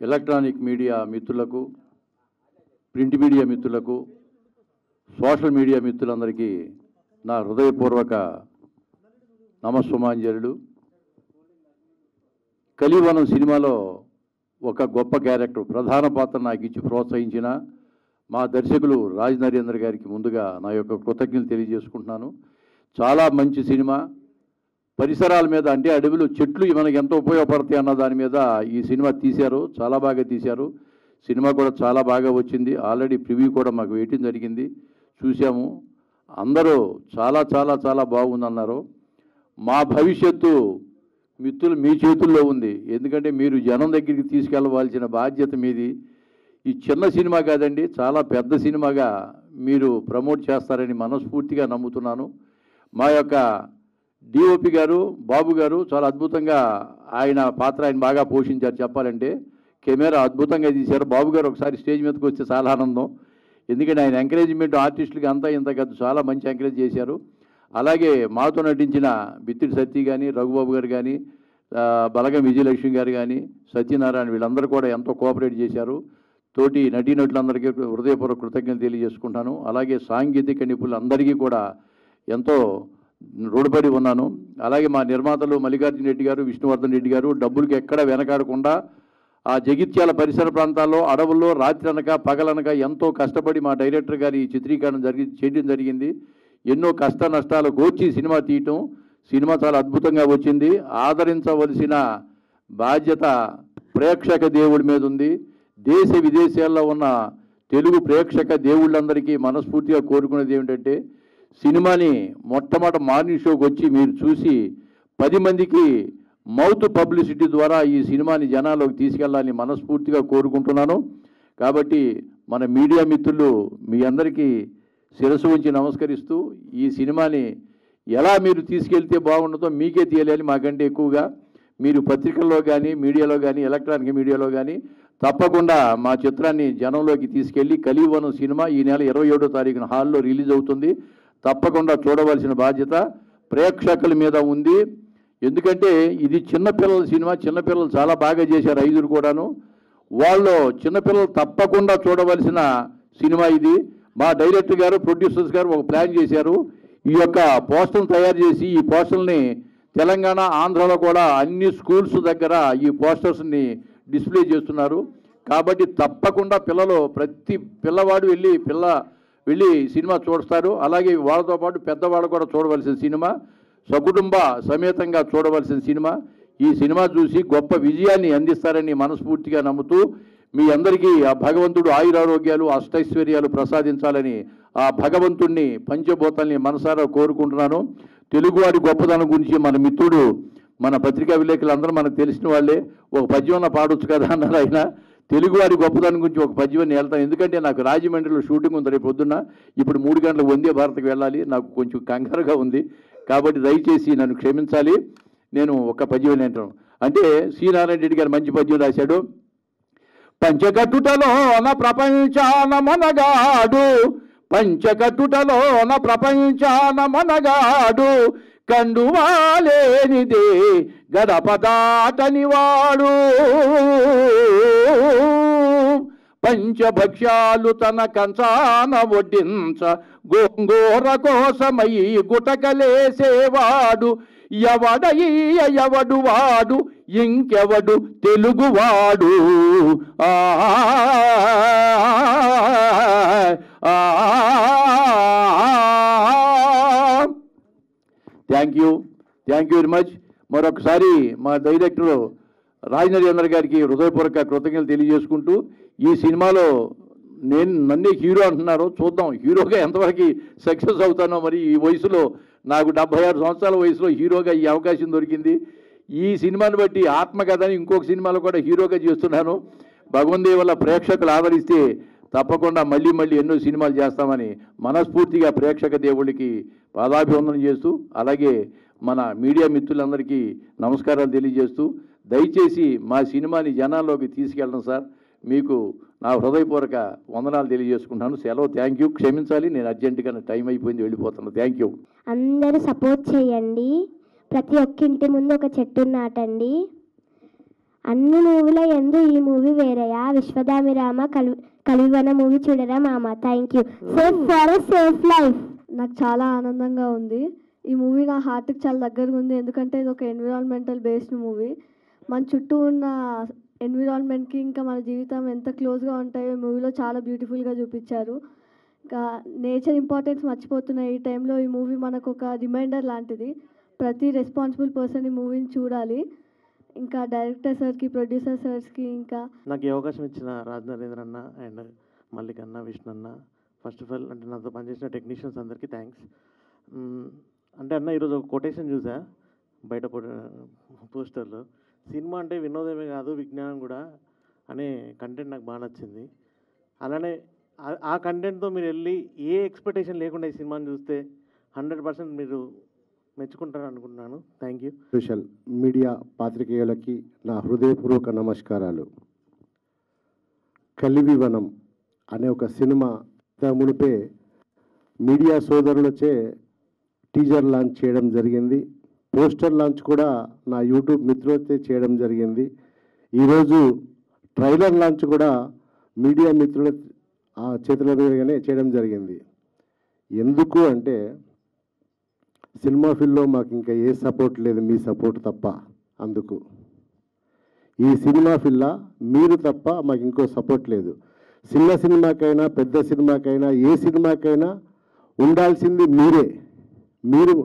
Electronic media మిత్రులకు, print media మిత్రులకు, social media మిత్రులందరికీ నా హృదయపూర్వక నమస్సుమాంజలుడు. కలివనం సినిమాలో ఒక గొప్ప క్యారెక్టర్, ప్రధాన పాత్ర నాకు ఇచ్చి ప్రోత్సహించిన మా దర్శకులు రాజ్ నరేంద్ర గారికి ముందుగా నా యొక్క కృతజ్ఞతలు తెలియజేసుకుంటున్నాను. చాలా మంచి సినిమా. పరిసరాల మీద, అంటే అడవిలో చెట్లు మనకి ఎంతో ఉపయోగపడతాయి అన్న దాని మీద ఈ సినిమా తీశారు. చాలా బాగా తీశారు. సినిమా కూడా చాలా బాగా వచ్చింది. ఆల్రెడీ ప్రివ్యూ కూడా మాకు వేయటం జరిగింది, చూసాము. అందరూ చాలా చాలా చాలా బాగుందన్నారు. మా భవిష్యత్తు మిత్రులు మీ చేతుల్లో ఉంది. ఎందుకంటే మీరు జనం దగ్గరికి తీసుకెళ్ళవలసిన బాధ్యత మీది. ఈ చిన్న సినిమా కాదండి, చాలా పెద్ద సినిమాగా మీరు ప్రమోట్ చేస్తారని మనస్ఫూర్తిగా నమ్ముతున్నాను. మా యొక్క డిఓపి గారు, బాబు గారు చాలా అద్భుతంగా ఆయన పాత్ర ఆయన బాగా పోషించారు. చెప్పాలంటే కెమెరా అద్భుతంగా తీశారు. బాబు గారు ఒకసారి స్టేజ్ మీదకి వస్తే చాలా ఆనందం. ఎందుకంటే ఆయన ఎంకరేజ్మెంట్ ఆర్టిస్టులకి అంతా ఇంత కాదు, చాలా మంచి ఎంకరేజ్ చేశారు. అలాగే మాతో నటించిన బిత్తిడి సత్య కానీ, రఘుబాబు గారు కానీ, బలగం విజయలక్ష్మి గారు కానీ, సత్యనారాయణ, వీళ్ళందరూ కూడా ఎంతో కోఆపరేట్ చేశారు. తోటి నటీనటులందరికీ హృదయపూర్వక కృతజ్ఞతలు తెలియజేసుకుంటాను. అలాగే సాంకేతిక నిపుణులందరికీ కూడా ఎంతో రుణపడి ఉన్నాను. అలాగే మా నిర్మాతలు మల్లికార్జున రెడ్డి గారు, విష్ణువర్ధన్ రెడ్డి గారు డబ్బులకి ఎక్కడ వెనకాడకుండా ఆ జగిత్యాల పరిసర ప్రాంతాల్లో, అడవుల్లో రాత్రి అనక పగలనక ఎంతో కష్టపడి మా డైరెక్టర్ గారి చిత్రీకరణ చేయడం జరిగింది. ఎన్నో కష్ట నష్టాలు కోర్చి సినిమా తీయటం, సినిమా చాలా అద్భుతంగా వచ్చింది. ఆదరించవలసిన బాధ్యత ప్రేక్షక దేవుడి మీద ఉంది. దేశ విదేశాల్లో ఉన్న తెలుగు ప్రేక్షక దేవుళ్ళందరికీ మనస్ఫూర్తిగా కోరుకునేది ఏమిటంటే, సినిమాని మొట్టమొదటి మార్నింగ్ షోకి వచ్చి మీరు చూసి 10 మందికి మౌత్ పబ్లిసిటీ ద్వారా ఈ సినిమాని జనాల్లోకి తీసుకెళ్లాలని మనస్ఫూర్తిగా కోరుకుంటున్నాను. కాబట్టి మన మీడియా మిత్రులు మీ అందరికీ శిరస్సు ఉంచి నమస్కరిస్తూ, ఈ సినిమాని ఎలా మీరు తీసుకెళ్తే బాగుంటుందో మీకే తెలియాలి. మాకంటే ఎక్కువగా మీరు పత్రికల్లో కానీ, మీడియాలో కానీ, ఎలక్ట్రానిక్ మీడియాలో కానీ తప్పకుండా మా చిత్రాన్ని జనంలోకి తీసుకెళ్ళి, కలివనం సినిమా ఈ నెల 27వ తారీఖున హాల్లో రిలీజ్ అవుతుంది. తప్పకుండా చూడవలసిన బాధ్యత ప్రేక్షకుల మీద ఉంది. ఎందుకంటే ఇది చిన్నపిల్లల సినిమా. చిన్నపిల్లలు చాలా బాగా చేశారు, 5 కూడాను. వాళ్ళు చిన్నపిల్లలు తప్పకుండా చూడవలసిన సినిమా ఇది. మా డైరెక్టర్ గారు, ప్రొడ్యూసర్స్ గారు ఒక ప్లాన్ చేశారు. ఈ యొక్క పోస్టర్ని తయారు చేసి ఈ పోస్టర్ని తెలంగాణ, ఆంధ్రాలో కూడా అన్ని స్కూల్స్ దగ్గర ఈ పోస్టర్స్ని డిస్ప్లే చేస్తున్నారు. కాబట్టి తప్పకుండా పిల్లలు, ప్రతి పిల్లవాడు వెళ్ళి సినిమా చూస్తారు. అలాగే వాళ్ళతో పాటు పెద్దవాళ్ళు కూడా చూడవలసిన సినిమా, సకుటుంబ సమేతంగా చూడవలసిన సినిమా. ఈ సినిమా చూసి గొప్ప విజయాన్ని అందిస్తారని మనస్ఫూర్తిగా నమ్ముతూ, మీ అందరికీ ఆ భగవంతుడు ఆయురారోగ్యాలు, అష్టైశ్వర్యాలు ప్రసాదించాలని ఆ భగవంతుణ్ణి, పంచభూతాల్ని మనసారా కోరుకుంటున్నాను. తెలుగువాడి గొప్పదనం గురించి మన మిత్రుడు, మన పత్రికా విలేకరులందరూ మనకు తెలిసిన వాళ్ళే. ఒక పద్యం పాడొచ్చు కదా అన్నారు ఆయన. తెలుగువాడి గొప్పదనం గురించి ఒక పద్యాన్ని వెళ్తాను. ఎందుకంటే నాకు రాజమండ్రిలో షూటింగ్ ఉంది రేపు పొద్దున్న. ఇప్పుడు 3 గంటలకు వందే భారత్కి వెళ్ళాలి. నాకు కొంచెం కంగారుగా ఉంది. కాబట్టి దయచేసి నన్ను క్షమించాలి. నేను ఒక పద్యం అంటాను. అంటే సి నారాయణ రెడ్డి గారు మంచి పద్యం రాశాడు. పంచకట్టుటలోన ప్రపంచాన మనగాడు, పంచకట్టుటలోన ప్రపంచాన మనగాడు, కండువాలేనిదే గడపదాటని వాడు, పంచభక్ష్యాలు తన కంచాన వడ్డించ గోంగూర కోసమై గుటకలేసేవాడు, ఎవడు వాడు ఇంకెవడు తెలుగువాడు. Thank you very much. మరొకసారి మా డైరెక్టర్ రాజ్ నరేంద్ర గారికి హృదయపూర్వక కృతజ్ఞతలు తెలియజేసుకుంటూ, ఈ సినిమాలో నన్నే హీరో అంటున్నారు. చూద్దాం హీరోగా ఎంతవరకు సక్సెస్ అవుతానో. మరి ఈ వయసులో, నాకు 76 సంవత్సరాల వయసులో హీరోగా ఈ అవకాశం దొరికింది. ఈ సినిమాని బట్టి ఆత్మకథని ఇంకొక సినిమాలో కూడా హీరోగా చేస్తున్నాను. భగవంతుడి వల్ల ప్రేక్షకులు ఆదరిస్తే తప్పకుండా మళ్ళీ ఎన్నో సినిమాలు చేస్తామని మనస్ఫూర్తిగా ప్రేక్షక దేవుళ్ళకి పాదాభివందనం చేస్తూ, అలాగే మన మీడియా మిత్రులందరికీ నమస్కారాలు తెలియజేస్తూ, దయచేసి మా సినిమాని జనాల్లోకి తీసుకెళ్ళడం సార్. మీకు నా హృదయపూర్వక వందనాలు తెలియజేసుకుంటాను. సెలవు. Thank you. క్షమించాలి, నేను అర్జెంటుగా టైం అయిపోయింది, వెళ్ళిపోతాను. Thank you. అందరూ సపోర్ట్ చేయండి. ప్రతి ఒక్క ఇంటి ముందు ఒక చెట్టు నాటండి. అన్ని మూవీల ఎందు ఈ మూవీ వేరయా. విశ్వదామిరామ కలివన మూవీ చూడరా మామ. Thank you. Safe for safe life. నాకు చాలా ఆనందంగా ఉంది. ఈ మూవీ నా హార్ట్కి చాలా దగ్గరగా ఉంది, ఎందుకంటే ఇది ఒక ఎన్విరాన్మెంటల్ బేస్డ్ మూవీ. మన చుట్టూ ఉన్న ఎన్విరాన్మెంట్కి ఇంకా మన జీవితం ఎంత క్లోజ్గా ఉంటాయో ఈ మూవీలో చాలా బ్యూటిఫుల్గా చూపించారు. ఇంకా నేచర్ ఇంపార్టెన్స్ మర్చిపోతున్న ఈ టైంలో ఈ మూవీ మనకు ఒక రిమైండర్ లాంటిది. ప్రతి రెస్పాన్సిబుల్ పర్సన్ ఈ మూవీని చూడాలి. ఇంకా డైరెక్టర్ సార్కి, ప్రొడ్యూసర్ సార్స్కి, ఇంకా నాకు ఈ అవకాశం ఇచ్చిన రాజ్ నరేంద్ర అన్న అండ్ మల్లిక్ అన్న, విష్ణు అన్న, ఫస్ట్ ఆఫ్ ఆల్ అంటే నాతో పనిచేసిన టెక్నీషియన్స్ అందరికీ థ్యాంక్స్. అంటే అన్న ఈరోజు ఒక కొటేషన్ చూసా బయట పోస్టర్లో, సినిమా అంటే వినోదమే కాదు విజ్ఞానం కూడా అనే కంటెంట్ నాకు బాగా నచ్చింది. అలానే ఆ కంటెంట్తో మీరు వెళ్ళి ఏ ఎక్స్పెక్టేషన్ లేకుండా ఈ సినిమాని చూస్తే 100% మీరు మెచ్చుకుంటారు అనుకుంటున్నాను. Thank you. సోషల్ మీడియా పాత్రికేయులకి నా హృదయపూర్వక నమస్కారాలు. కలివివనం అనే ఒక సినిమా మునిపే మీడియా సోదరులచే టీజర్ లాంచ్ చేయడం జరిగింది. పోస్టర్ లాంచ్ కూడా నా యూట్యూబ్ మిత్రులతో చేయడం జరిగింది. ఈరోజు ట్రైలర్ లాంచ్ కూడా మీడియా మిత్రుల చేతుల మీదుగానే చేయడం జరిగింది. ఎందుకు అంటే సినిమా ఫీల్డ్లో మాకు ఇంకా ఏ సపోర్ట్ లేదు, మీ సపోర్ట్ తప్ప. అందుకు ఈ సినిమా ఫీల్డ్లో మీరు తప్ప మాకు ఇంకో సపోర్ట్ లేదు. చిన్న సినిమాకైనా పెద్ద సినిమాకైనా ఏ సినిమాకైనా ఉండాల్సింది మీరే. మీరు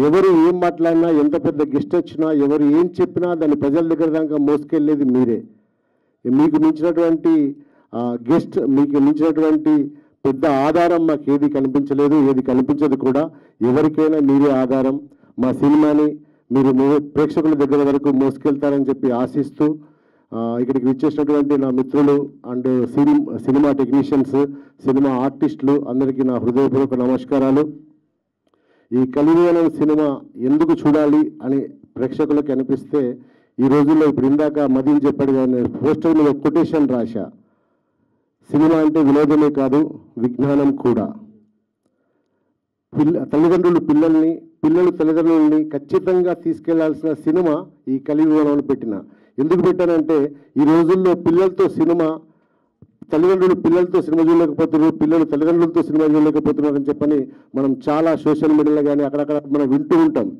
ఎవరు ఏం మాట్లాడినా, ఎంత పెద్ద గెస్ట్ వచ్చినా, ఎవరు ఏం చెప్పినా దాన్ని ప్రజల దగ్గర దాకా మోసుకెళ్ళేది మీరే. మీకు మించినటువంటి గెస్ట్, మీకు మించినటువంటి పెద్ద ఆధారం మాకు ఏది కనిపించలేదు, ఏది కనిపించదు కూడా. ఎవరికైనా మీరే ఆధారం. మా సినిమాని మీరు ప్రేక్షకుల దగ్గర వరకు మోసుకెళ్తారని చెప్పి ఆశిస్తూ ఇక్కడికి విచ్చేసినటువంటి నా మిత్రులు అండ్ సినిమా టెక్నీషియన్స్, సినిమా ఆర్టిస్టులు అందరికీ నా హృదయపూర్వక నమస్కారాలు. ఈ కలివివనం సినిమా ఎందుకు చూడాలి అని ప్రేక్షకులకు అనిపిస్తే, ఈ రోజుల్లో ఇప్పుడు ఇందాక మదీన్ చెప్పాడు కానీ పోస్టర్ మీద కొటేషన్ రాశా. సినిమా అంటే వినోదమే కాదు విజ్ఞానం కూడా. తల్లిదండ్రులు పిల్లల్ని, పిల్లలు తల్లిదండ్రులని ఖచ్చితంగా తీసుకెళ్లాల్సిన సినిమా ఈ కలివివనంలో పెట్టిన. ఎందుకు పెట్టానంటే ఈ రోజుల్లో పిల్లలతో సినిమా, తల్లిదండ్రులు పిల్లలతో సినిమా చూడలేకపోతున్నారు, పిల్లలు తల్లిదండ్రులతో సినిమా చూడలేకపోతున్నారని చెప్పని మనం చాలా సోషల్ మీడియాలో కానీ అక్కడక్కడ మనం వింటూ ఉంటాం.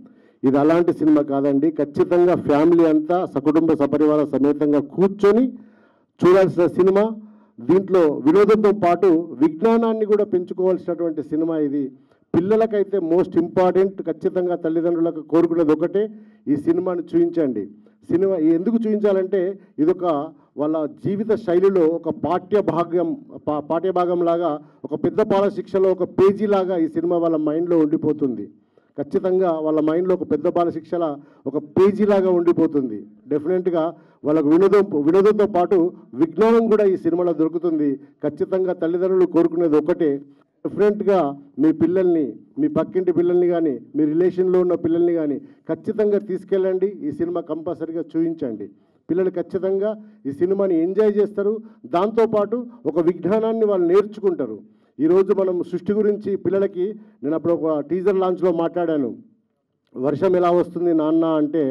ఇది అలాంటి సినిమా కాదండి. ఖచ్చితంగా ఫ్యామిలీ అంతా సకుటుంబ సపరివార సమేతంగా కూర్చొని చూడాల్సిన సినిమా. దీంట్లో వినోదంతో పాటు విజ్ఞానాన్ని కూడా పెంచుకోవాల్సినటువంటి సినిమా ఇది. పిల్లలకైతే మోస్ట్ ఇంపార్టెంట్. ఖచ్చితంగా తల్లిదండ్రులకు కోరుకునేది ఒకటే, ఈ సినిమాని చూపించండి. సినిమా ఎందుకు చూపించాలంటే ఇదొక వాళ్ళ జీవిత శైలిలో ఒక పాఠ్యభాగం లాగా, ఒక పెద్ద బాలశిక్షలో ఒక పేజీ లాగా ఈ సినిమా వాళ్ళ మైండ్లో ఉండిపోతుంది. ఖచ్చితంగా వాళ్ళ మైండ్లో ఒక పెద్ద బాలశిక్షల ఒక పేజీ లాగా ఉండిపోతుంది. డెఫినెట్గా వాళ్ళకు వినోదంతో పాటు విజ్ఞానం కూడా ఈ సినిమాలో దొరుకుతుంది. ఖచ్చితంగా తల్లిదండ్రులు కోరుకునేది ఒకటే, డెఫినెట్గా మీ పిల్లల్ని, మీ పక్కింటి పిల్లల్ని కానీ, మీ రిలేషన్లో ఉన్న పిల్లల్ని కానీ ఖచ్చితంగా తీసుకెళ్ళండి. ఈ సినిమా కంపల్సరీగా చూపించండి. పిల్లలు ఖచ్చితంగా ఈ సినిమాని ఎంజాయ్ చేస్తారు. దాంతోపాటు ఒక విజ్ఞానాన్ని వాళ్ళు నేర్చుకుంటారు. ఈరోజు మనం సృష్టి గురించి పిల్లలకి, నేను అప్పుడు ఒక టీజర్ లాంచ్లో మాట్లాడాను. వర్షం ఎలా వస్తుంది నాన్న అంటే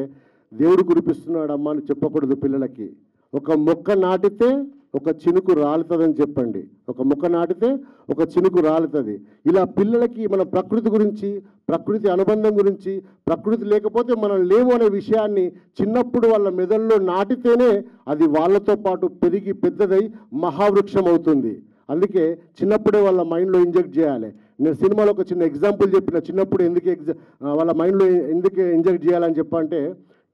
దేవుడు కురిపిస్తున్నాడు అమ్మ అని చెప్పకూడదు పిల్లలకి. ఒక మొక్క నాటితే ఒక చినుకు రాలుతుందని చెప్పండి. ఒక మొక్క నాటితే ఒక చినుకు రాలుతుంది. ఇలా పిల్లలకి మన ప్రకృతి గురించి, ప్రకృతి అనుబంధం గురించి, ప్రకృతి లేకపోతే మనం లేము అనే విషయాన్ని చిన్నప్పుడు వాళ్ళ మెదడులో నాటితేనే అది వాళ్ళతో పాటు పెరిగి పెద్దదై మహావృక్షం అవుతుంది. అందుకే చిన్నప్పుడే వాళ్ళ మైండ్లో ఇంజెక్ట్ చేయాలి. నేను సినిమాలో ఒక చిన్న ఎగ్జాంపుల్ చెప్పిన, చిన్నప్పుడు వాళ్ళ మైండ్లో ఎందుకు ఇంజెక్ట్ చేయాలని చెప్పంటే,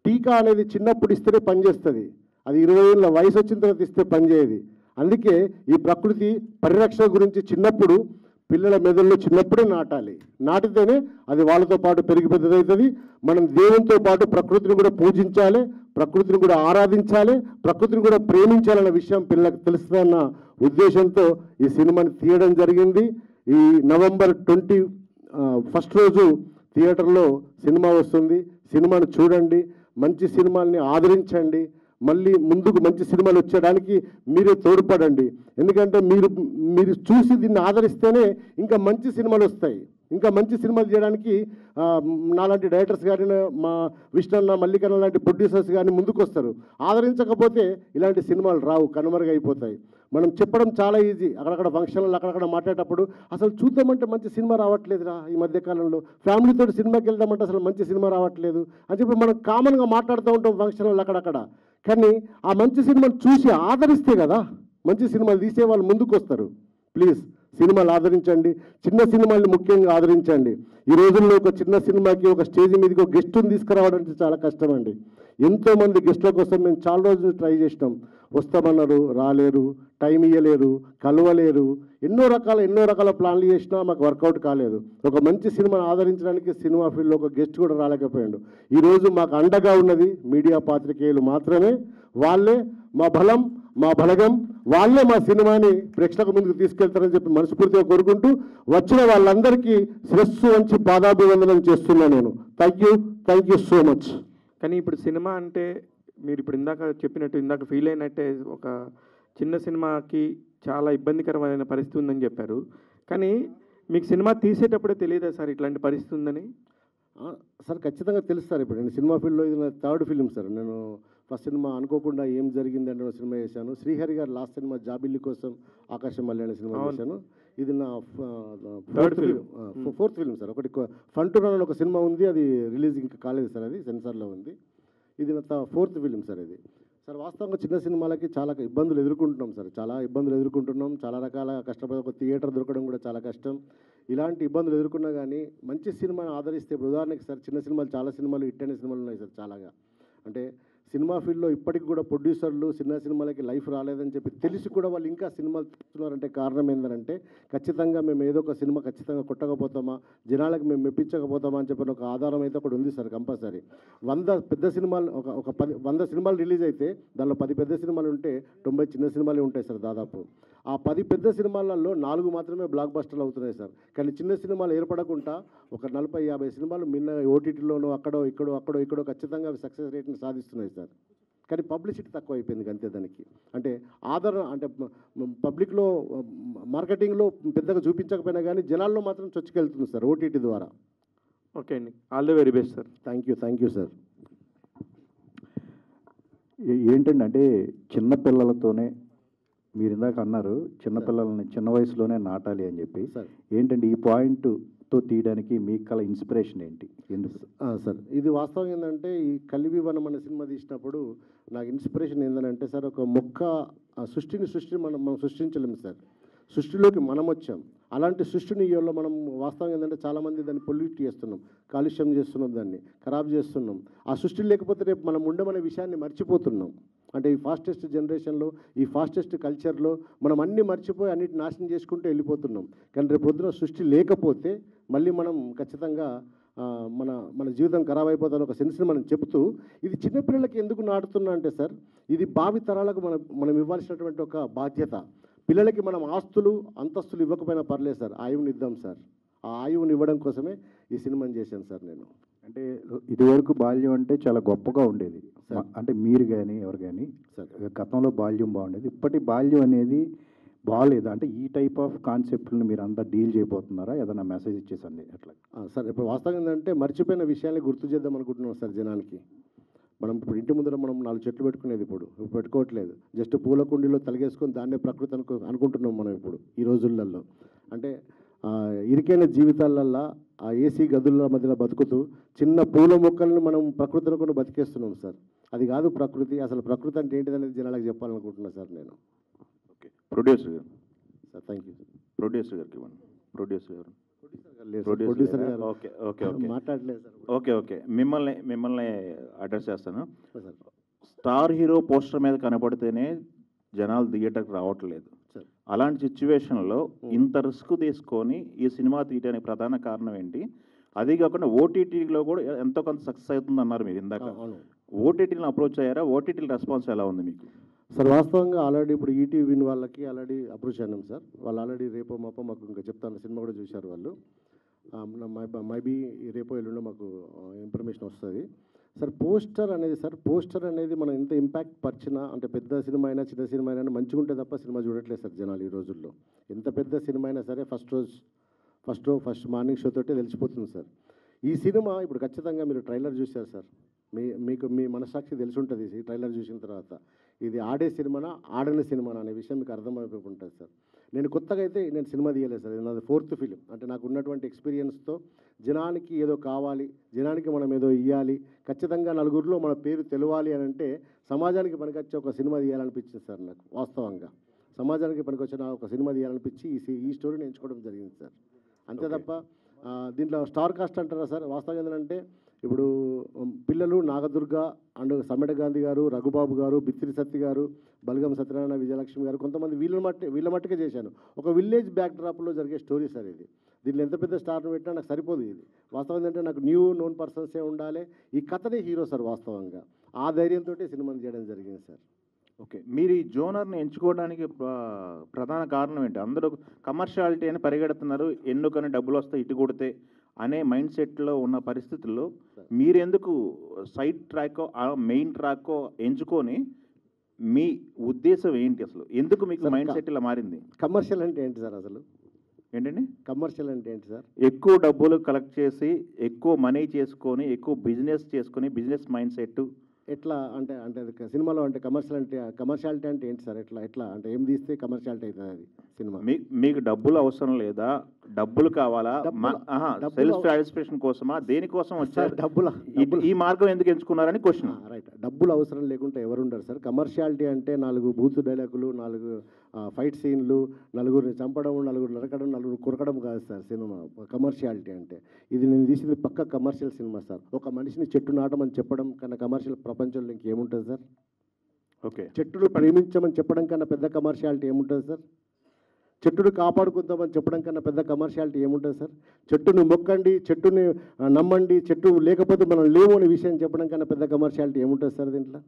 టీకా అనేది చిన్నప్పుడు ఇస్తేనే పనిచేస్తుంది, అది 20 ఏళ్ళ వయసు వచ్చిన తర్వాత ఇస్తే పనిచేయదు. అందుకే ఈ ప్రకృతి పరిరక్షణ గురించి చిన్నప్పుడు పిల్లల మెదడులో చిన్నప్పుడే నాటాలి. నాటితేనే అది వాళ్ళతో పాటు పెరిగి పెద్దదవుతుంది. మనం దేవునితో పాటు ప్రకృతిని కూడా పూజించాలి, ప్రకృతిని కూడా ఆరాధించాలి, ప్రకృతిని కూడా ప్రేమించాలన్న విషయం పిల్లలకు తెలుస్తుందన్న ఉద్దేశంతో ఈ సినిమాని తీయడం జరిగింది. ఈ నవంబర్ 21 రోజు థియేటర్లో సినిమా వస్తుంది. సినిమాను చూడండి, మంచి సినిమాల్ని ఆదరించండి. మళ్ళీ ముందుకు మంచి సినిమాలు వచ్చేయడానికి మీరే తోడ్పడండి. ఎందుకంటే మీరు చూసి దీన్ని ఆదరిస్తేనే ఇంకా మంచి సినిమాలు వస్తాయి. ఇంకా మంచి సినిమాలు చేయడానికి నాలాంటి డైరెక్టర్స్ కానీ మా విష్ణన్న మల్లికన్న లాంటి ప్రొడ్యూసర్స్ కానీ ముందుకు వస్తారు. ఆదరించకపోతే ఇలాంటి సినిమాలు రావు, కనుమరుగైపోతాయి. మనం చెప్పడం చాలా ఈజీ, అక్కడక్కడ ఫంక్షన్లు అక్కడక్కడ మాట్లాడేటప్పుడు అసలు చూద్దామంటే మంచి సినిమా రావట్లేదురా ఈ మధ్యకాలంలో, ఫ్యామిలీతో సినిమాకి వెళ్దామంటే అసలు మంచి సినిమా రావట్లేదు అని చెప్పి మనం కామన్గా మాట్లాడుతూ ఉంటాం ఫంక్షన్లు అక్కడక్కడ. కానీ ఆ మంచి సినిమాను చూసి ఆదరిస్తే కదా మంచి సినిమాలు తీసే వాళ్ళు ముందుకు వస్తారు. ప్లీజ్ సినిమాలు ఆదరించండి, చిన్న సినిమాల్ని ముఖ్యంగా ఆదరించండి. ఈ రోజుల్లో ఒక చిన్న సినిమాకి ఒక స్టేజ్ మీదకి ఒక గెస్ట్ని తీసుకురావడం అంటే చాలా కష్టం అండి. ఎంతోమంది గెస్ట్ల కోసం మేము చాలా రోజులు ట్రై చేసినాం, వస్తామన్నారు, రాలేరు, టైం ఇవ్వలేరు, కలవలేరు, ఎన్నో రకాల ప్లాన్లు చేసినా మాకు వర్కౌట్ కాలేదు. ఒక మంచి సినిమాను ఆదరించడానికి సినిమా ఫీల్డ్లో ఒక గెస్ట్ కూడా రాలేకపోయాడు. ఈరోజు మాకు అండగా ఉన్నది మీడియా పాత్రికేయులు మాత్రమే. వాళ్ళే మా బలం, మా బలగం, వాళ్ళే మా సినిమాని ప్రేక్షకుల ముందుకు తీసుకెళ్తారని చెప్పి మనస్ఫూర్తిగా కోరుకుంటూ వచ్చిన వాళ్ళందరికీ శిరస్సు వంచి పాదాభివందనం చేస్తున్నా నేను. Thank you so much. కానీ ఇప్పుడు సినిమా అంటే మీరు ఇప్పుడు ఇందాక చెప్పినట్టు, ఇందాక ఫీల్ అయినట్టే, ఒక చిన్న సినిమాకి చాలా ఇబ్బందికరమైన పరిస్థితి ఉందని చెప్పారు. కానీ మీకు సినిమా తీసేటప్పుడే తెలియదా సార్ ఇట్లాంటి పరిస్థితి ఉందని? సార్ ఖచ్చితంగా తెలుసు సార్. ఇప్పుడు నేను సినిమా ఫీల్డ్లో ఇది నా థర్డ్ ఫిలిం సార్. నేను ఫస్ట్ సినిమా అనుకోకుండా ఏం జరిగింది అంటే సినిమా చేశాను. శ్రీహరి గారు లాస్ట్ సినిమా జాబిల్లి కోసం ఆకాశం మళ్ళీ అనే సినిమా చేశాను. ఇది నా ఫోర్త్ ఫిలిం సార్. ఒకటి ఫన్ టు రన్ అని ఒక సినిమా ఉంది, అది రిలీజ్ ఇంకా కాలేదు సార్, అది సెన్సార్లో ఉంది. ఇది నా ఫోర్త్ ఫిలిం సార్. ఇది సార్ వాస్తవంగా చిన్న సినిమాలకి చాలా ఇబ్బందులు ఎదుర్కొంటున్నాం సార్, చాలా ఇబ్బందులు ఎదుర్కొంటున్నాం. చాలా రకాల కష్టపడి ఒక థియేటర్ దొరకడం కూడా చాలా కష్టం. ఇలాంటి ఇబ్బందులు ఎదుర్కొన్నా కానీ మంచి సినిమాని ఆదరిస్తే, ఇప్పుడు ఉదాహరణకి సార్ చిన్న సినిమాలు చాలా సినిమాలు హిట్ అయిన సినిమాలు ఉన్నాయి సార్ చాలాగా. అంటే సినిమా ఫీల్డ్లో ఇప్పటికి కూడా ప్రొడ్యూసర్లు చిన్న సినిమాలకి లైఫ్ రాలేదని చెప్పి తెలిసి కూడా వాళ్ళు ఇంకా సినిమాలు తీస్తున్నారంటే కారణం ఏంటంటే ఖచ్చితంగా మేము ఏదో ఒక సినిమా ఖచ్చితంగా కొట్టకపోతామా, జనాలకు మేము మెప్పించకపోతామా అని చెప్పిన ఒక ఆధారం అయితే ఒకటి ఉంది సార్ కంపల్సరీ. 100 పెద్ద సినిమాలు ఒక 100 సినిమాలు రిలీజ్ అయితే దానిలో 10 పెద్ద సినిమాలు ఉంటే 90 చిన్న సినిమాలే ఉంటాయి సార్ దాదాపు. ఆ 10 పెద్ద సినిమాలలో 4 మాత్రమే బ్లాక్ బస్టర్లు అవుతున్నాయి సార్. కానీ చిన్న సినిమాలు ఏర్పడకుండా ఒక 40-50 సినిమాలు మిన్న ఓటీటీలోనో అక్కడో ఇక్కడో ఖచ్చితంగా అవి సక్సెస్ రేట్ని సాధిస్తున్నాయి సార్. కానీ పబ్లిసిటీ తక్కువ అయిపోయింది అంతే దానికి. అంటే ఆదరణ అంటే పబ్లిక్లో మార్కెటింగ్లో పెద్దగా చూపించకపోయినా కానీ జనాల్లో మాత్రం చొచ్చుకెళ్తుంది సార్ ఓటీటీ ద్వారా. ఓకే అండి, all the very best sir. Thank you sir. ఏంటంటే అంటే చిన్నపిల్లలతోనే మీరు ఇందాక అన్నారు, చిన్నపిల్లల్ని చిన్న వయసులోనే నాటాలి అని చెప్పి. ఏంటంటే ఈ పాయింట్తో తీయడానికి మీకు కల ఇన్స్పిరేషన్ ఏంటి, ఎందుకు? సార్ ఇది వాస్తవం ఏంటంటే ఈ కలివివనం అనే సినిమా తీసినప్పుడు నాకు ఇన్స్పిరేషన్ ఏంటంటే సార్, ఒక మొక్క సృష్టిని మనం సృష్టించలేము సార్, సృష్టిలోకి మనం వచ్చాం. అలాంటి సృష్టిని ఇవ్వలో మనం వాస్తవం ఏంటంటే చాలామంది దాన్ని పొల్యూట్ చేస్తున్నాం, కాలుష్యం చేస్తున్నాం, దాన్ని ఖరాబ్ చేస్తున్నాం. ఆ సృష్టి లేకపోతే రేపు మనం ఉండమనే విషయాన్ని మర్చిపోతున్నాం. అంటే ఈ ఫాస్టెస్ట్ జనరేషన్లో, ఈ ఫాస్టెస్ట్ కల్చర్లో మనం అన్నీ మర్చిపోయి అన్నిటి నాశనం చేసుకుంటూ వెళ్ళిపోతున్నాం. కానీ రేపు పొద్దున సృష్టి లేకపోతే మళ్ళీ మనం ఖచ్చితంగా మన జీవితం ఖరాబ్ అయిపోతాను ఒక సెన్స్ని మనం చెబుతూ, ఇది చిన్నపిల్లలకి ఎందుకు నాటుతున్నా అంటే సార్, ఇది భావి తరాలకు మనం ఇవ్వాల్సినటువంటి ఒక బాధ్యత. పిల్లలకి మనం ఆస్తులు అంతస్తులు ఇవ్వకపోయినా పర్లేదు సార్, ఆయువుని ఇద్దాం సార్. ఆ ఆయువుని ఇవ్వడం కోసమే ఈ సినిమాని చేశాను సార్ నేను. అంటే ఇదివరకు బాల్యం అంటే చాలా గొప్పగా ఉండేది, అంటే మీరు కానీ ఎవరు కానీ గతంలో బాల్యం బాగుండేది, ఇప్పటి బాల్యం అనేది బాగాలేదు. అంటే ఈ టైప్ ఆఫ్ కాన్సెప్ట్ని మీరు అంతా డీల్ చేయబోతున్నారా, ఏదైనా మెసేజ్ ఇచ్చేసండి అట్లా? సార్ ఇప్పుడు వాస్తవం ఏంటంటే మర్చిపోయిన విషయాన్ని గుర్తు చేద్దాం అనుకుంటున్నాం సార్ జనానికి. మనం ఇప్పుడు ఇంటి ముందర మనం 4 చెట్లు పెట్టుకునేది ఇప్పుడు పెట్టుకోవట్లేదు, జస్ట్ పూల కుండీలో తలగేసుకొని దాన్నే ప్రకృతి అనుకుంటున్నాం మనం ఇప్పుడు ఈ రోజులలో. అంటే ఇరికైన జీవితాలల్లో ఆ ఏసీ గదుల మధ్యలో బతుకుతూ చిన్న పూల మొక్కలను మనం ప్రకృతి అనుకుని బతికేస్తున్నాం సార్. అది కాదు ప్రకృతి, అసలు ప్రకృతి అంటే ఏంటిదనేది జనాలకు చెప్పాలనుకుంటున్నాను సార్ నేను. ఓకే, ప్రొడ్యూసర్ గారు sir. Thank you sir. Producer గారికి ఇవ్వండి. ప్రొడ్యూసర్ గారు మాట్లాడలేదు సార్. ఓకే మిమ్మల్ని అడ్రస్ చేస్తాను. స్టార్ హీరో పోస్టర్ మీద కనపడితేనే జనాలు థియేటర్కి రావట్లేదు. అలాంటి సిచ్యువేషన్లో ఇంత రిస్క్ తీసుకొని ఈ సినిమా తీయడానికి ప్రధాన కారణం ఏంటి? అదే కాకుండా ఓటీటీలో కూడా ఎంతో కొంత సక్సెస్ అవుతుంది అన్నారు మీరు ఇందాక. ఓటీటీని అప్రోచ్ అయ్యారా? ఓటీటీ రెస్పాన్స్ ఎలా ఉంది మీకు? సార్ వాస్తవంగా ఆల్రెడీ ఇప్పుడు ఈటీవీ విన్ వాళ్ళకి ఆల్రెడీ అప్రోచ్ అయినాం సార్. వాళ్ళు ఆల్రెడీ రేపో మాపో మాకు ఇంకా చెప్తాను, సినిమా కూడా చూశారు వాళ్ళు. మైబీ రేపో ఎల్లుండో మాకు ఇన్ఫర్మేషన్ వస్తుంది సార్. పోస్టర్ అనేది మనం ఎంత ఇంపాక్ట్ పరిచినా, అంటే పెద్ద సినిమా అయినా చిన్న సినిమా అయినా మంచిగా ఉంటే తప్ప సినిమా చూడట్లేదు సార్ జనాలు ఈ రోజుల్లో. ఎంత పెద్ద సినిమా అయినా సరే ఫస్ట్ ఫస్ట్ మార్నింగ్ షో తోటే తెలిసిపోతుంది సార్. ఈ సినిమా ఇప్పుడు ఖచ్చితంగా మీరు ట్రైలర్ చూశారు సార్. మీకు మీ మనసాక్షి తెలిసి ఉంటుంది ఈ ట్రైలర్ చూసిన తర్వాత. ఇది ఆడే సినిమానా ఆడని సినిమానా అనే విషయం మీకు అర్థమైపోయి ఉంటుంది సార్. నేను కొత్తగా అయితే నేను సినిమా తీయలేదు సార్. ఇది నాది 4th ఫిలిం. అంటే నాకు ఉన్నటువంటి ఎక్స్పీరియన్స్తో జనానికి ఏదో కావాలి, జనానికి మనం ఏదో ఇవ్వాలి, ఖచ్చితంగా నలుగురిలో మన పేరు తెలవాలి అని అంటే సమాజానికి పనికొచ్చే ఒక సినిమా తీయాలనిపించింది సార్ నాకు. వాస్తవంగా సమాజానికి పనికొచ్చిన ఒక సినిమా తీయాలనిపించి ఈ స్టోరీని ఎంచుకోవడం జరిగింది సార్. అంతే తప్ప దీంట్లో స్టార్ కాస్ట్ అంటారా సార్? వాస్తవంగా ఏంటంటే ఇప్పుడు పిల్లలు నాగదుర్గ అండ్ సమ్మెడ గాంధీ గారు, రఘుబాబు గారు, బిత్తిరి సత్తి గారు, బలగం సత్యనారాయణ, విజయలక్ష్మి గారు, కొంతమంది వీళ్ళ మట్టుకే చేశాను. ఒక విలేజ్ బ్యాక్ డ్రాప్లో జరిగే స్టోరీ సార్ ఇది. దీంట్లో ఎంత పెద్ద స్టార్ను పెట్టినా నాకు సరిపోదు. ఇది వాస్తవం ఏంటంటే నాకు న్యూ నోన్ పర్సన్సే ఉండాలి. ఈ కథనే హీరో సార్. వాస్తవంగా ఆ ధైర్యంతో సినిమాని చేయడం జరిగింది సార్. ఓకే, మీరు ఈ జోనర్ని ఎంచుకోవడానికి ప్రధాన కారణం ఏంటి? అందరూ కమర్షియాలిటీ అని పరిగెడుతున్నారు, ఎన్నుకొని డబ్బులు వస్తాయి ఇటు కొడితే అనే మైండ్ సెట్లో ఉన్న పరిస్థితుల్లో మీరెందుకు సైడ్ ట్రాకో మెయిన్ ట్రాకో ఎంచుకొని మీ ఉద్దేశం ఏంటి? అసలు ఎందుకు మీకు మైండ్ సెట్ ఇలా మారింది? కమర్షియల్ అంటే ఏంటి సార్? అసలు ఏంటండి కమర్షియల్ అంటే ఏంటి సార్? ఎక్కువ డబ్బులు కలెక్ట్ చేసి ఎక్కువ మనీ చేసుకొని ఎక్కువ బిజినెస్ చేసుకొని బిజినెస్ మైండ్ సెట్ ఎట్లా అంటే సినిమాలో అంటే కమర్షియాలిటీ అంటే ఏంటి సార్? ఎట్లా అంటే ఏం తీస్తే కమర్షియాలిటీ అవుతుంది అది సినిమా? మీకు డబ్బులు అవసరం లేదా? డబ్బులు కావాలా? సెల్ఫ్ సాటిస్ఫాక్షన్ కోసమా? దేనికోసం వచ్చారు? ఈ మార్గం ఎందుకు ఎంచుకున్నారని క్వశ్చన్. రైట్. డబ్బులు అవసరం లేకుంటే ఎవరు ఉండరు సార్. కమర్షియాలిటీ అంటే 4 బూతు డైలాగులు, 4 ఫైట్ సీన్లు, నలుగురిని చంపడం, నలుగురు నరకడం, నలుగురు కురకడం కాదు సార్ సినిమా కమర్షియాలిటీ అంటే. ఇది నేను తీసింది పక్క కమర్షియల్ సినిమా సార్. ఒక మనిషిని చెట్టు నాటమని చెప్పడం కన్నా కమర్షియల్ ప్రపంచంలో ఇంకేముంటుంది సార్? ఓకే, చెట్టును ప్రేమించమని చెప్పడం కన్నా పెద్ద కమర్షియాలిటీ ఏముంటుంది సార్? చెట్టును కాపాడుకుందామని చెప్పడం కన్నా పెద్ద కమర్షియాలిటీ ఏముంటుంది సార్? చెట్టును మొక్కండి, చెట్టుని నమ్మండి, చెట్టు లేకపోతే మనం లేవు అనే విషయం చెప్పడం కన్నా పెద్ద కమర్షియాలిటీ ఏముంటుంది సార్ దీంట్లో?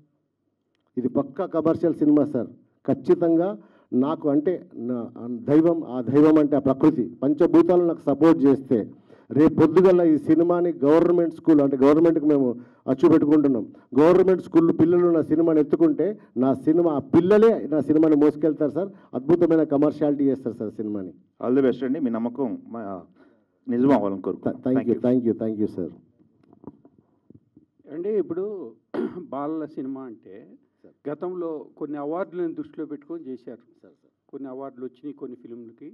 ఇది పక్కా కమర్షియల్ సినిమా సార్. ఖచ్చితంగా నాకు అంటే దైవం, ఆ దైవం అంటే ఆ ప్రకృతి, పంచభూతాలు నాకు సపోర్ట్ చేస్తే రేపు పొద్దుగల ఈ సినిమాని గవర్నమెంట్ స్కూల్ అంటే గవర్నమెంట్కి మేము అచ్చు పెట్టుకుంటున్నాం. గవర్నమెంట్ స్కూల్ పిల్లలు నా సినిమాని ఎత్తుకుంటే ఆ పిల్లలే నా సినిమాని మోసుకెళ్తారు సార్. అద్భుతమైన కమర్షియాలిటీ చేస్తారు సార్ సినిమాని. ఆల్ ది బెస్ట్ అండి. మీ నమ్మకం నిజం అవ్వాలని కోరుకుంటున్నాను. Thank you sir. అంటే ఇప్పుడు బాలల సినిమా అంటే గతంలో కొన్ని అవార్డులను దృష్టిలో పెట్టుకొని చేశారు. కొన్ని అవార్డులు వచ్చినాయి కొన్ని ఫిల్మ్లకి.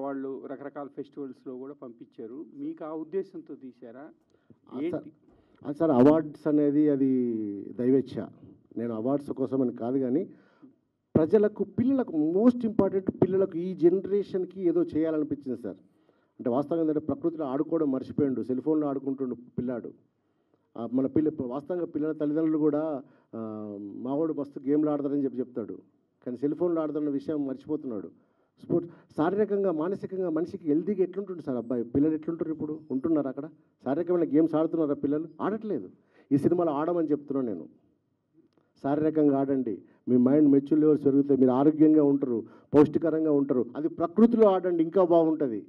వాళ్ళు రకరకాల ఫెస్టివల్స్లో కూడా పంపించారు. మీకు ఆ ఉద్దేశంతో తీశారా ఏంటి సార్? అవార్డ్స్ అనేది అది దైవేచ్ఛ. నేను అవార్డ్స్ కోసం అని కాదు, కానీ పిల్లలకు మోస్ట్ ఇంపార్టెంట్, పిల్లలకు ఈ జనరేషన్కి ఏదో చేయాలనిపించింది సార్. అంటే వాస్తవంగా ఏంటంటే ప్రకృతిలో ఆడుకోవడం మర్చిపోయిండు, సెల్ ఫోన్లో ఆడుకుంటుండు పిల్లాడు. మన వాస్తవంగా పిల్లల తల్లిదండ్రులు కూడా మావాడు మస్తు గేమ్లు ఆడతారని చెప్తాడు, కానీ సెల్ ఫోన్లో ఆడుతున్న విషయం మర్చిపోతున్నాడు. స్పోర్ట్స్ శారీరకంగా మానసికంగా మనిషికి హెల్తీగా ఎట్లుంటుంది సార్? అబ్బాయి పిల్లలు ఎట్లుంటారు ఇప్పుడు? ఉంటున్నారు అక్కడ? శారీరకమైన గేమ్స్ ఆడుతున్నారా పిల్లలు? ఆడట్లేదు. ఈ సినిమాలో ఆడమని చెప్తున్నాను నేను. శారీరకంగా ఆడండి, మీ మైండ్ మెచ్యూర్ లెవెల్స్ పెరుగుతాయి, మీరు ఆరోగ్యంగా ఉంటారు, పౌష్టికరంగా ఉంటారు. అది ప్రకృతిలో ఆడండి, ఇంకా బాగుంటుంది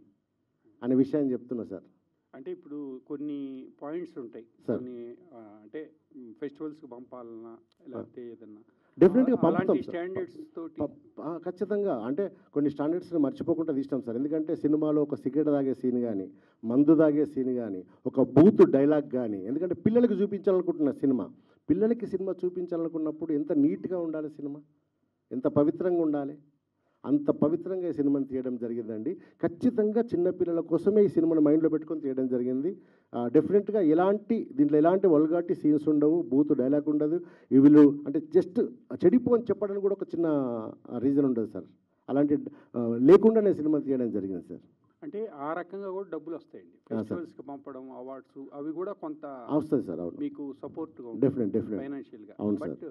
అనే విషయాన్ని చెప్తున్నా సార్. అంటే ఇప్పుడు కొన్ని పాయింట్స్ ఉంటాయి సార్. కొన్ని అంటే ఫెస్టివల్స్కి పంపాలన్నా లేకపోతే ఏదన్నా డెఫినెట్గా పంపుతాం సార్. స్టాండర్డ్స్ తోటి ఖచ్చితంగా అంటే కొన్ని స్టాండర్డ్స్ని మర్చిపోకుండా తీస్తాం సార్. ఎందుకంటే సినిమాలో ఒక సిగరెట్ తాగే సీన్ కానీ, మందు తాగే సీన్ కానీ, ఒక బూత్ డైలాగ్ కానీ, ఎందుకంటే పిల్లలకి చూపించాలనుకుంటున్న సినిమా, పిల్లలకి సినిమా చూపించాలనుకున్నప్పుడు ఎంత నీట్గా ఉండాలి సినిమా, ఎంత పవిత్రంగా ఉండాలి, అంత పవిత్రంగా ఈ సినిమాని తీయడం జరిగిందండి. ఖచ్చితంగా చిన్నపిల్లల కోసమే ఈ సినిమాని మైండ్లో పెట్టుకొని తీయడం జరిగింది. డెఫినెట్గా దీంట్లో ఎలాంటి వల్గారిటీ సీన్స్ ఉండవు, బూత్ డైలాగ్ ఉండదు. వీళ్ళు అంటే జస్ట్ చెడిపో అని చెప్పడానికి కూడా ఒక చిన్న రీజన్ ఉండదు సార్. అలాంటి లేకుండా నేను సినిమా తీయడం జరిగింది సార్. అంటే ఆ రకంగా కూడా డబ్బులు వస్తాయండి ఫెస్టివల్స్కి పంపడం, అవార్డ్స్ అవి కూడా కొంత వస్తుంది సార్. అవును, మీకు సపోర్ట్గా డెఫినెట్ ఫైనాన్షియల్గా. అవును బట్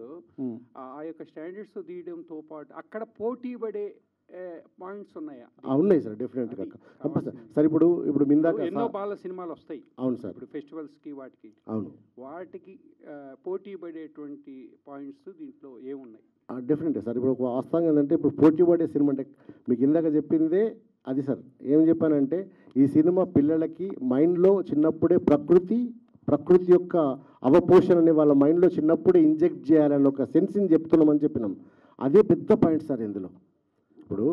ఆ యొక్క స్టాండర్డ్స్ తీయడంతో పాటు అక్కడ పోటీ పడే పాయింట్స్ ఉన్నాయా? ఉన్నాయి సార్, డెఫినెట్గా కంపల్సరీ సార్. ఇప్పుడు మిందాక ఎన్నో బాల సినిమాలు వస్తాయి. అవును సార్. ఇప్పుడు ఫెస్టివల్స్కి వాటికి పోటీ పడేటువంటి పాయింట్స్ దీంట్లో ఏమున్నాయి? డెఫినెట్గా సార్. ఇప్పుడు వాస్తవంగా ఏంటంటే ఇప్పుడు పోటీ పడే సినిమా అంటే మీకు ఇందాక చెప్పిందే అది సార్. ఏం చెప్పానంటే ఈ సినిమా పిల్లలకి మైండ్లో చిన్నప్పుడే ప్రకృతి యొక్క అవపోషణ అనే వాళ్ళ మైండ్లో చిన్నప్పుడే ఇంజెక్ట్ చేయాలని ఒక సెన్స్ని చెప్తున్నామని చెప్పినాం. అదే పెద్ద పాయింట్ సార్ ఇందులో. ఇప్పుడు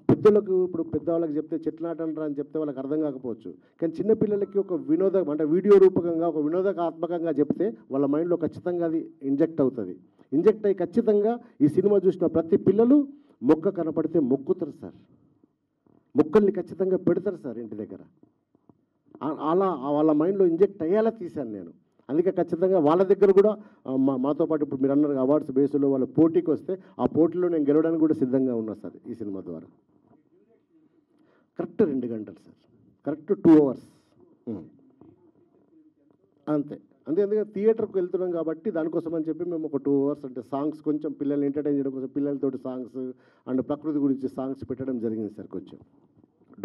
పెద్దలకు ఇప్పుడు పెద్దవాళ్ళకి చెప్తే చెట్లు నాటంటారా అని చెప్తే వాళ్ళకి అర్థం కాకపోవచ్చు, కానీ చిన్నపిల్లలకి ఒక అంటే వీడియో రూపకంగా ఒక వినోదాత్మకంగా చెప్తే వాళ్ళ మైండ్లో ఖచ్చితంగా అది ఇంజెక్ట్ అవుతుంది. ఇంజెక్ట్ అయ్యి ఖచ్చితంగా ఈ సినిమా చూసిన ప్రతి పిల్లలు మొక్క కనపడితే మొక్కుతారు సార్, మొక్కల్ని ఖచ్చితంగా పెడతారు సార్ ఇంటి దగ్గర. అలా వాళ్ళ మైండ్లో ఇంజెక్ట్ అయ్యేలా తీశాను నేను. అందుకే ఖచ్చితంగా వాళ్ళ దగ్గర కూడా మాతో పాటు ఇప్పుడు మీరు అన్నారు అవార్డ్స్ బేస్లో వాళ్ళ పోటీకి వస్తే ఆ పోటీలో నేను గెలవడానికి కూడా సిద్ధంగా ఉన్నా సార్ ఈ సినిమా ద్వారా. కరెక్ట్ 2 గంటలు సార్, కరెక్ట్ 2 hours అంతే. ఎందుకంటే థియేటర్కి వెళ్తున్నాం కాబట్టి దానికోసం అని చెప్పి మేము ఒక 2 hours అంటే సాంగ్స్ కొంచెం పిల్లల్ని ఎంటర్టైన్ చేయడం కోసం పిల్లలతోటి సాంగ్స్ అండ్ ప్రకృతి గురించి సాంగ్స్ పెట్టడం జరిగింది సార్. కొంచెం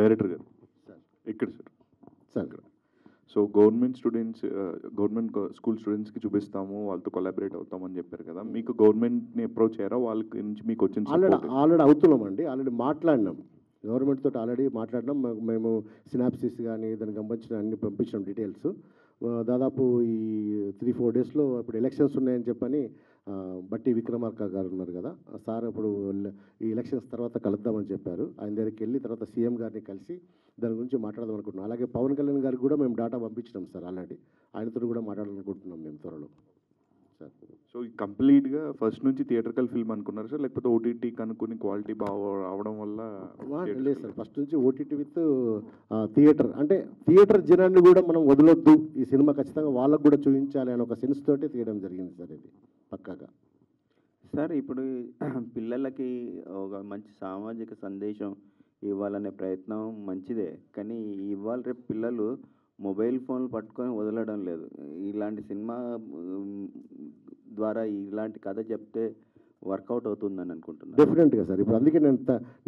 డైరెక్టర్ గారు సార్ ఇక్కడ సార్ ఇక్కడ సో గవర్నమెంట్ స్కూల్ స్టూడెంట్స్కి చూపిస్తాము, వాళ్ళతో కొలాబరేట్ అవుతామని చెప్పారు కదా, మీకు గవర్నమెంట్ని అప్రోచ్ అయ్యారా? వాళ్ళకి నుంచి మీకు వచ్చిన ఆల్రెడీ అవుతున్నామండి, ఆల్రెడీ మాట్లాడినాం గవర్నమెంట్ తోటి, ఆల్రెడీ మాట్లాడినాం. మేము సినాప్సిస్ కానీ దానికి సంబంధించిన అన్ని పంపించినాం డీటెయిల్స్. దాదాపు ఈ 3-4 daysలో ఇప్పుడు ఎలక్షన్స్ ఉన్నాయని చెప్పని బట్టి విక్రమార్క గారు ఉన్నారు కదా సార్, ఇప్పుడు ఈ ఎలక్షన్స్ తర్వాత కలుద్దామని చెప్పారు. ఆయన దగ్గరికి వెళ్ళి తర్వాత సీఎం గారిని కలిసి దాని గురించి మాట్లాడదాం అనుకుంటున్నాం. అలాగే పవన్ కళ్యాణ్ గారికి కూడా మేము డేటా పంపించినాం సార్ ఆల్రెడీ, ఆయనతో కూడా మాట్లాడాలనుకుంటున్నాం మేము త్వరలో సార్. సో కంప్లీట్గా ఫస్ట్ నుంచి థియేటర్కల్ ఫిల్మ్ అనుకున్నారు సార్, లేకపోతే ఓటీటీ కనుక్కుని క్వాలిటీ బాగా అవడం వల్ల? లేదు సార్, ఫస్ట్ నుంచి ఓటీటీ విత్ థియేటర్. అంటే థియేటర్ జనాన్ని కూడా మనం వదలొద్దు, ఈ సినిమా ఖచ్చితంగా వాళ్ళకు కూడా చూపించాలి అని ఒక సెన్స్ తోటి తీయడం జరిగింది సార్ ఇది పక్కాగా. సార్ ఇప్పుడు పిల్లలకి ఒక మంచి సామాజిక సందేశం ఇవ్వాలనే ప్రయత్నం మంచిదే, కానీ ఇవాళ రేపు పిల్లలు మొబైల్ ఫోన్లు పట్టుకొని వదలడం లేదు. ఇలాంటి సినిమా ద్వారా ఇలాంటి కథ చెప్తే వర్కౌట్ అవుతుందని అనుకుంటున్నాను. డెఫినెట్గా సార్. ఇప్పుడు అందుకే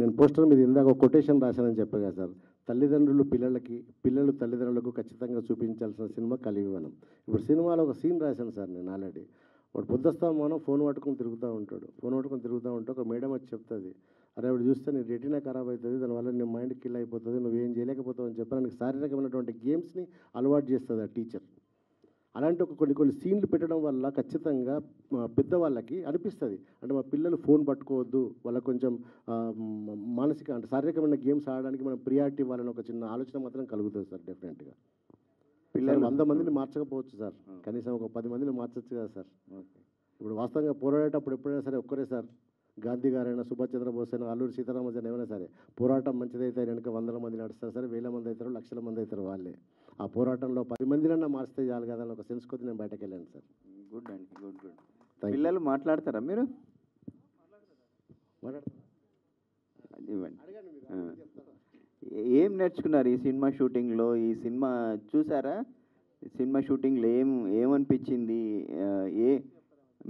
నేను పోస్టర్ మీద ఇందాక ఒక కొటేషన్ రాశానని చెప్పా కదా సార్, తల్లిదండ్రులు పిల్లలకి, పిల్లలు తల్లిదండ్రులకు ఖచ్చితంగా చూపించాల్సిన సినిమా కలివివనం. ఇప్పుడు సినిమాలో ఒక సీన్ రాశాను సార్ నేను ఆల్రెడీ. వాడు పొద్దుస్తామో ఫోన్ పట్టుకొని తిరుగుతూ ఉంటాడు, ఫోన్ పట్టుకొని తిరుగుతూ ఉంటే ఒక మేడం వచ్చి చెప్తుంది, అరే వాడు చూస్తే నీ రెటీనా ఖరాబ్ అవుతుంది, దానివల్ల నీ మైండ్ కిల్ అయిపోతుంది, నువ్వేం చేయలేకపోతావు అని చెప్పి నాకు శారీరకమైనటువంటి గేమ్స్ని అలవాటు చేస్తుంది ఆ టీచర్. అలాంటి కొన్ని సీన్లు పెట్టడం వల్ల ఖచ్చితంగా పెద్దవాళ్ళకి అనిపిస్తుంది, అంటే మా పిల్లలు ఫోన్ పట్టుకోవద్దు, వాళ్ళకి కొంచెం మానసిక అంటే శారీరకమైన గేమ్స్ ఆడడానికి మనం ప్రియారిటీ ఇవ్వాలని ఒక చిన్న ఆలోచన మాత్రం కలుగుతుంది సార్. డెఫినెట్గా పిల్లలు 100 మందిని మార్చకపోవచ్చు సార్, కనీసం ఒక 10 మందిని మార్చచ్చు కదా సార్. ఇప్పుడు వాస్తవంగా పోరాడేటప్పుడు ఎప్పుడైనా సరే ఒక్కరే సార్, గాంధీ గారైనా, సుభాష్ చంద్రబోస్ అయినా, అల్లూరి సీతారామరాజు ఏమైనా సరే, పోరాటం మంచిదైతే వెనక 100 మంది నడుస్తారు సరే, 1000 మంది అవుతారు, 1,00,000 మంది అవుతారు వాళ్ళే. ఆ పోరాటంలో 10 మందినన్నా మార్చితే చాలు కదా అని ఒక సెన్స్ కొద్ది నేను బయటకు వెళ్ళాను సార్. గుడ్ అండి, గుడ్. పిల్లలు మాట్లాడతారా మీరు? ఇవ్వండి. ఏం నేర్చుకున్నారు ఈ సినిమా షూటింగ్లో? ఈ సినిమా చూసారా? సినిమా షూటింగ్లో ఏమనిపించింది?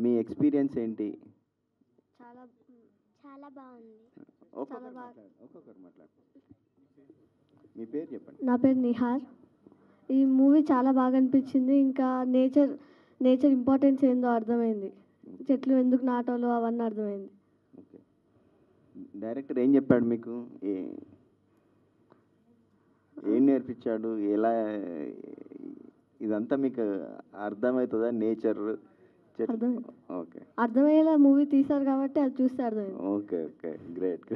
మీ ఎక్స్పీరియన్స్ ఏంటి? చాలా బాగుంది. ఒక్కొక్కరు మాట్లాడు. మీ పేరు చెప్పండి. నా పేరు నిహార్. ఈ మూవీ చాలా బాగా అనిపించింది. ఇంకా నేచర్ ఇంపార్టెన్స్ ఏందో అర్థమైంది, చెట్లు ఎందుకు నాటాలో అవన్నీ అర్థమైంది. ఓకే, డైరెక్టర్ ఏం చెప్పాడు మీకు? ఏం నేర్పించాడు? ఎలా ఇదంతా మీకు అర్థమవుతుందా? నేచర్ ఓకే, అర్థమయ్యేలా మూవీ తీశారు కాబట్టి అది చూస్తే అర్థమైంది. Okay, great.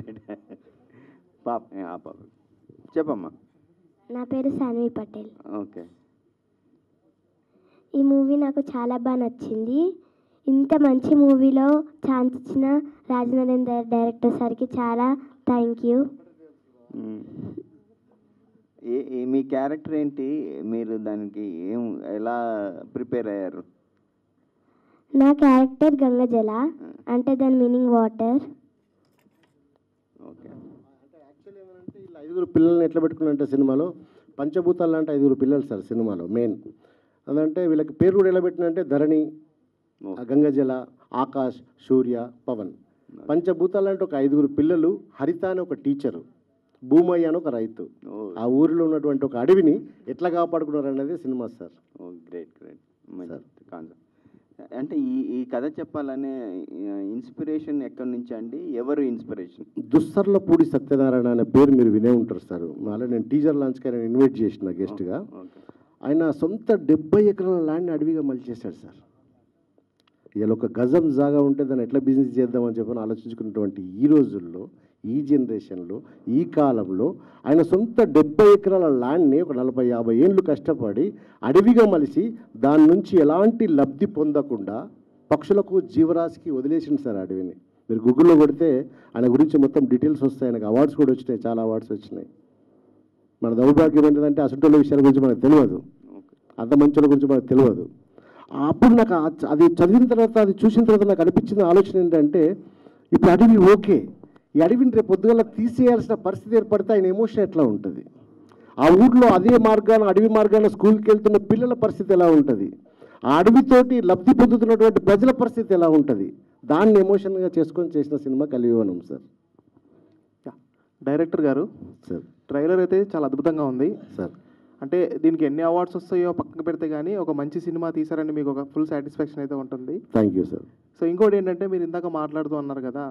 పాప చెప్పమ్మా. నా పేరు సాన్వి పటేల్. ఓకే, ఈ మూవీ నాకు చాలా బాగా నచ్చింది. ఇంత మంచి మూవీలో ఛాన్స్ ఇచ్చిన రాజనరేందర్ డైరెక్టర్ సార్కి చాలా థ్యాంక్ యూ. మీ క్యారెక్టర్ ఏంటి? మీరు దానికి ఎలా ప్రిపేర్ అయ్యారు? నా క్యారెక్టర్ గంగజల, అంటే దాని మీనింగ్ వాటర్. ఓకే, అంటే యాక్చువల్లీ ఏమంటే ఇలా 5 పిల్లల్ని ఎట్లా పెట్టుకున్నారంటే సినిమాలో పంచభూతాలు అంటే 5 పిల్లలు సార్ సినిమాలో మెయిన్. అదంటే వీళ్ళకి పేరు కూడా ఎలా పెట్టినంటే ధరణి, గంగజల, ఆకాష్, సూర్య, పవన్. పంచభూతాలు అంటే ఒక 5 పిల్లలు, హరిత అని ఒక టీచరు, భూమయ్య అని ఒక రైతు, ఆ ఊరిలో ఉన్నటువంటి ఒక అడవిని ఎట్లా కాపాడుకున్నారు అనేది సినిమా సార్. Great concept. అంటే ఈ కథ చెప్పాలనే ఇన్స్పిరేషన్ ఎక్కడి నుంచి అండి? ఎవరు ఇన్స్పిరేషన్? దుస్సర్లపూడి సత్యనారాయణ అనే పేరు మీరు వినే ఉంటారు సార్. మళ్ళీ నేను టీజర్ లాంచ్కి ఆయన ఇన్వైట్ చేసిన గెస్ట్గా. ఆయన సొంత 70 ఎకరాల ల్యాండ్ని అడవిగా మలిచేశాడు సార్. ఇలా ఒక గజం జాగా ఉంటే దాన్ని ఎట్లా బిజినెస్ చేద్దామని చెప్పని ఆలోచించుకున్నటువంటి ఈ రోజుల్లో ఈ జనరేషన్లో ఈ కాలంలో ఆయన సొంత 70 ఎకరాల ల్యాండ్ని ఒక 40-50 ఏళ్ళు కష్టపడి అడవిగా మలిసి దాని నుంచి ఎలాంటి లబ్ధి పొందకుండా పక్షులకు జీవరాశికి వదిలేసింది సార్ అడవిని. మీరు గూగుల్లో కొడితే ఆయన గురించి మొత్తం డీటెయిల్స్ వస్తాయి. ఆయనకు అవార్డ్స్ కూడా వచ్చినాయి, చాలా అవార్డ్స్ వచ్చినాయి. మన దౌర్భాగ్యం ఏంటంటే అసంటోళ్ళ విషయాల గురించి మనకు తెలియదు, అంత మంచుల గురించి మనకు తెలియదు. అప్పుడు నాకు అది చదివిన తర్వాత, అది చూసిన తర్వాత నాకు అనిపించిన ఆలోచన ఏంటంటే, ఇప్పుడు అడవి ఓకే, ఈ అడవిని రేపు పొద్దుగల తీసేయాల్సిన పరిస్థితి ఏర్పడితే ఆయన ఎమోషన్ ఎట్లా ఉంటుంది, ఆ ఊర్లో అదే మార్గాన అడవి మార్గాన స్కూల్కి వెళ్తున్న పిల్లల పరిస్థితి ఎలా ఉంటుంది, ఆ అడవితోటి లబ్ధి పొందుతున్నటువంటి ప్రజల పరిస్థితి ఎలా ఉంటుంది, దాన్ని ఎమోషన్గా చేసుకొని చేసిన సినిమా కలియుగవనం సార్. డైరెక్టర్ గారు సార్, ట్రైలర్ అయితే చాలా అద్భుతంగా ఉంది సార్. అంటే దీనికి ఎన్ని అవార్డ్స్ వస్తాయో పక్కన పెడితే కానీ ఒక మంచి సినిమా తీసారని మీకు ఒక ఫుల్ సాటిస్ఫాక్షన్ అయితే ఉంటుంది. Thank you sir. సో ఇంకోటి ఏంటంటే, మీరు ఇందాక మాట్లాడుతూ అన్నారు కదా,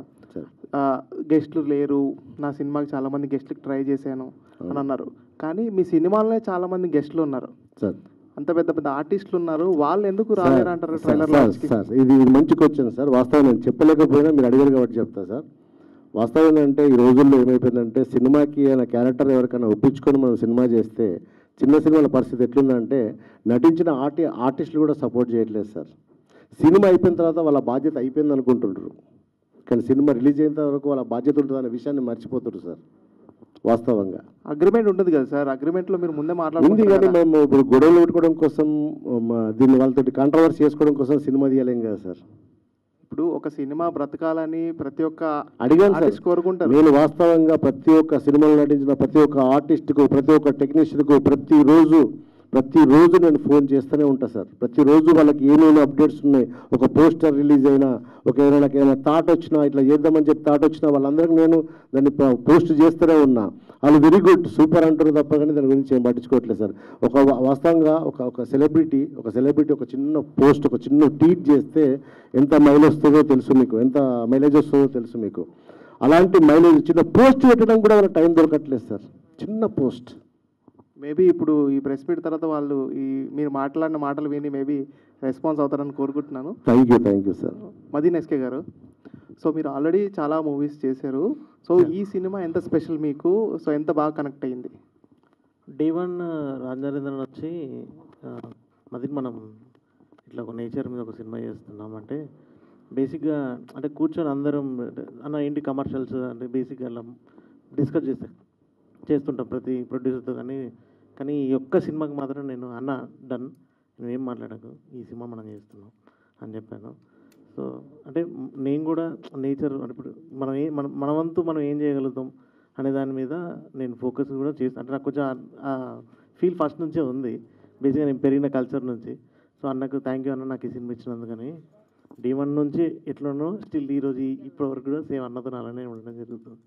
గెస్ట్లు లేరు, నా సినిమాకి చాలామంది గెస్ట్లకు ట్రై చేశాను అని అన్నారు. కానీ మీ సినిమాలోనే చాలామంది గెస్ట్లు ఉన్నారు సార్, అంత పెద్ద పెద్ద ఆర్టిస్టులు ఉన్నారు, వాళ్ళు ఎందుకు రాలేరు అంటారు ట్రైలర్? సార్ ఇది మంచి క్వశ్చన్ సార్. వాస్తవం నేను చెప్పలేకపోయినా మీరు అడిగారు కాబట్టి చెప్తా సార్. వాస్తవం ఏంటంటే ఈ రోజుల్లో ఏమైపోయిందంటే, సినిమాకి ఆయన క్యారెక్టర్ ఎవరికైనా ఒప్పించుకొని మనం సినిమా చేస్తే చిన్న సినిమాల పరిస్థితి ఎట్లుందంటే, నటించిన ఆర్టిస్టులు కూడా సపోర్ట్ చేయట్లేదు సార్. సినిమా అయిపోయిన తర్వాత వాళ్ళ బాధ్యత అయిపోయింది అనుకుంటుంటారు, కానీ సినిమా రిలీజ్ అయిన వరకు వాళ్ళ బాధ్యత ఉంటుంది అనే విషయాన్ని మర్చిపోతారు సార్. వాస్తవంగా అగ్రిమెంట్ ఉంటుంది కదా సార్, అగ్రిమెంట్లో మీరు ముందే ఉంది, మాట్లాడుతుంది కానీ మేము ఇప్పుడు గొడవలు పెట్టుకోవడం కోసం, దీన్ని వాళ్ళతో కాంట్రవర్సీ చేసుకోవడం కోసం సినిమా తీయలేం కదా సార్. ఇప్పుడు ఒక సినిమా బ్రతకాలని ప్రతి ఒక్క అడిగాను ఆర్టిస్ట్ సార్. కోరుకుంటారు. నేను వాస్తవంగా ప్రతి ఒక్క సినిమాలో నటించిన ప్రతి ఒక్క ఆర్టిస్ట్కు, ప్రతి ఒక్క టెక్నీషియన్కు ప్రతిరోజు నేను ఫోన్ చేస్తూనే ఉంటాను సార్. ప్రతిరోజు వాళ్ళకి ఏమేమి అప్డేట్స్ ఉన్నాయి, ఒక పోస్టర్ రిలీజ్ అయినా, ఒక ఏమైనా థాట్ వచ్చినా, ఇట్లా చేద్దామని చెప్పి థాట్ వచ్చినా వాళ్ళందరికీ నేను దాన్ని పోస్ట్ చేస్తూనే ఉన్నా. వాళ్ళు వెరీ గుడ్, సూపర్ అంటారు తప్ప కానీ దాని గురించి ఏం పట్టించుకోవట్లేదు సార్. వాస్తవంగా ఒక సెలబ్రిటీ ఒక చిన్న పోస్ట్, ఒక చిన్న ట్వీట్ చేస్తే ఎంత మైలేజ్ వస్తుందో తెలుసు మీకు, ఎంత మైలేజ్ వస్తుందో తెలుసు మీకు. అలాంటి మైలేజ్ చిన్న పోస్ట్ పెట్టడం కూడా వాళ్ళకి టైం దొరకట్లేదు సార్, చిన్న పోస్ట్. మేబీ ఇప్పుడు ఈ ప్రెస్ మీట్ తర్వాత వాళ్ళు ఈ మీరు మాట్లాడిన మాటలు విని మేబీ రెస్పాన్స్ అవుతారని కోరుకుంటున్నాను. Thank you sir. Madeen SK గారు, సో మీరు ఆల్రెడీ చాలా మూవీస్ చేశారు, సో ఈ సినిమా ఎంత స్పెషల్ మీకు, సో ఎంత బాగా కనెక్ట్ అయ్యింది? D1 రాజనరేంద్రన్ వచ్చి మదీన్ మనం ఇట్లా ఒక నేచర్ మీద ఒక సినిమా చేస్తున్నాం అంటే, బేసిక్గా అంటే కూర్చొని అందరం అన్న ఏంటి కమర్షియల్స్ అంటే బేసిక్గా అలా డిస్కస్ చేస్తుంటాం ప్రతి ప్రొడ్యూసర్తో. కానీ ఈ ఒక్క సినిమాకి మాత్రం నేను అన్న డన్, నువ్వేం మాట్లాడకు, ఈ సినిమా మనం చేస్తున్నాం అని చెప్పాను. సో అంటే నేను కూడా నేచర్ అంటే ఇప్పుడు మన వంతు మనం ఏం చేయగలుగుతాం అనే దాని మీద నేను ఫోకస్ కూడా చేస్తాను. అంటే నాకు కొంచెం ఫీల్ ఫస్ట్ నుంచే ఉంది, బేసిక్గా నేను పెరిగిన కల్చర్ నుంచి. సో అన్నకు థ్యాంక్ యూ అన్న, నాకు ఈ సినిమా ఇచ్చినందుకని. D1 నుంచి ఎట్లనో స్టిల్ ఈరోజు ఇప్పటివరకు కూడా సేమ్ అన్నతో అలానే ఉండడం జరుగుతుంది.